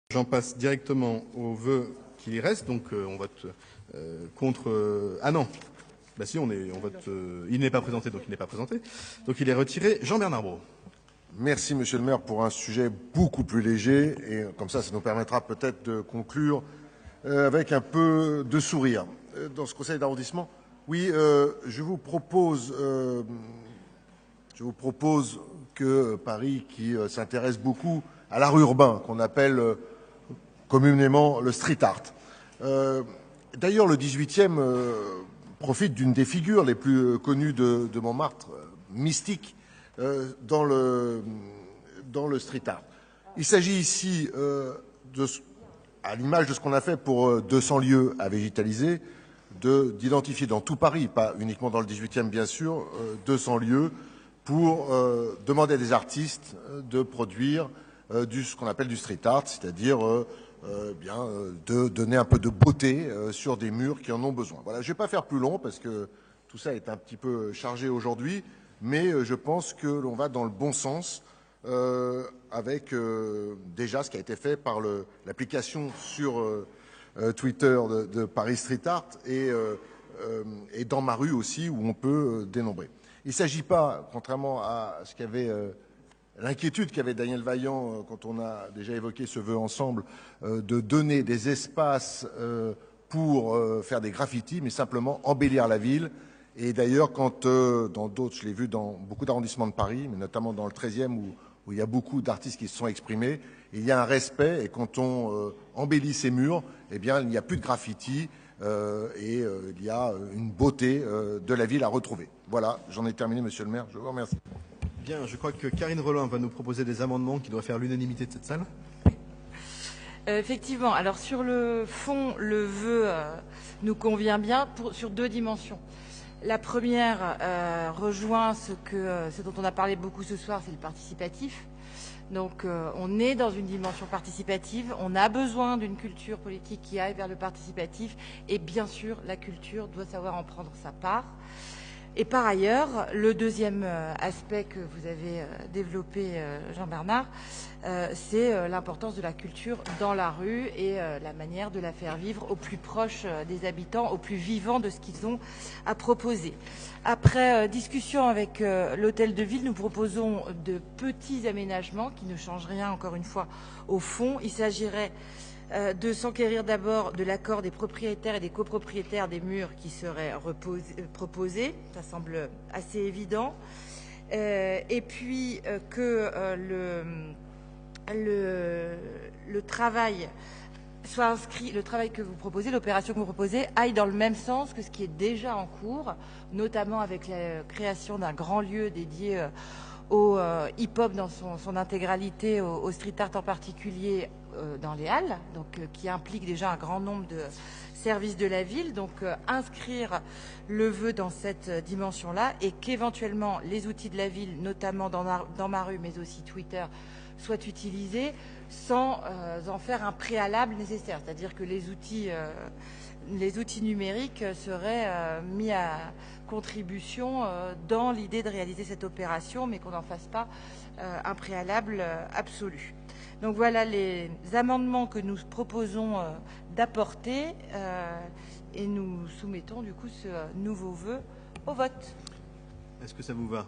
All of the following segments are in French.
J'en passe directement au vœu qui y reste, donc on vote contre... ah non, bah si, on vote... il n'est pas présenté, donc il n'est pas présenté. Donc il est retiré. Jean-Bernard Brault. Merci, Monsieur le maire, pour un sujet beaucoup plus léger, et comme ça nous permettra peut-être de conclure avec un peu de sourire dans ce conseil d'arrondissement. Oui, je vous propose que Paris, qui s'intéresse beaucoup à l'art urbain, qu'on appelle communément le street art. D'ailleurs, le 18e profite d'une des figures les plus connues de Montmartre, Mystique, dans le street art. Il s'agit ici, à l'image de ce qu'on a fait pour 200 lieux à végétaliser, d'identifier dans tout Paris, pas uniquement dans le 18e bien sûr, 200 lieux pour demander à des artistes de produire ce qu'on appelle du street art, c'est-à-dire de donner un peu de beauté sur des murs qui en ont besoin. Voilà, je ne vais pas faire plus long parce que tout ça est un petit peu chargé aujourd'hui, mais je pense que l'on va dans le bon sens avec déjà ce qui a été fait par l'application sur Twitter de Paris Street Art et dans ma rue aussi où on peut dénombrer. Il ne s'agit pas, contrairement à ce qu'avait l'inquiétude qu'avait Daniel Vaillant quand on a déjà évoqué ce vœu ensemble, de donner des espaces pour faire des graffitis, mais simplement embellir la ville. Et d'ailleurs, quand dans d'autres, je l'ai vu dans beaucoup d'arrondissements de Paris, mais notamment dans le 13e où il y a beaucoup d'artistes qui se sont exprimés, il y a un respect et quand on embellit ces murs, eh bien, il n'y a plus de graffitis et il y a une beauté de la ville à retrouver. Voilà, j'en ai terminé, Monsieur le maire. Je vous remercie. Bien, je crois que Karine Rolland va nous proposer des amendements qui doivent faire l'unanimité de cette salle. Effectivement. Alors sur le fond, le vœu nous convient bien sur deux dimensions. La première rejoint ce dont on a parlé beaucoup ce soir, c'est le participatif. Donc on est dans une dimension participative, on a besoin d'une culture politique qui aille vers le participatif et bien sûr la culture doit savoir en prendre sa part. Et par ailleurs, le deuxième aspect que vous avez développé, Jean-Bernard, c'est l'importance de la culture dans la rue et la manière de la faire vivre au plus proche des habitants, au plus vivant de ce qu'ils ont à proposer. Après discussion avec l'hôtel de ville, nous proposons de petits aménagements qui ne changent rien, encore une fois, au fond. Il s'agirait de s'enquérir d'abord de l'accord des propriétaires et des copropriétaires des murs qui seraient proposés. Ça semble assez évident. Et puis que le travail soit inscrit, le travail que vous proposez, l'opération que vous proposez, aille dans le même sens que ce qui est déjà en cours, notamment avec la création d'un grand lieu dédié au hip-hop dans son intégralité, au street art en particulier dans les halles, donc qui implique déjà un grand nombre de services de la ville. Donc inscrire le vœu dans cette dimension-là et qu'éventuellement les outils de la ville, notamment dans ma rue, mais aussi Twitter, soient utilisés sans en faire un préalable nécessaire. C'est-à-dire que les outils numériques seraient mis à contribution dans l'idée de réaliser cette opération, mais qu'on n'en fasse pas un préalable absolu. Donc voilà les amendements que nous proposons d'apporter et nous soumettons du coup ce nouveau vœu au vote. Est-ce que ça vous va?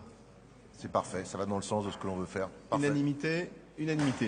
C'est parfait, ça va dans le sens de ce que l'on veut faire. Parfait. Unanimité, unanimité.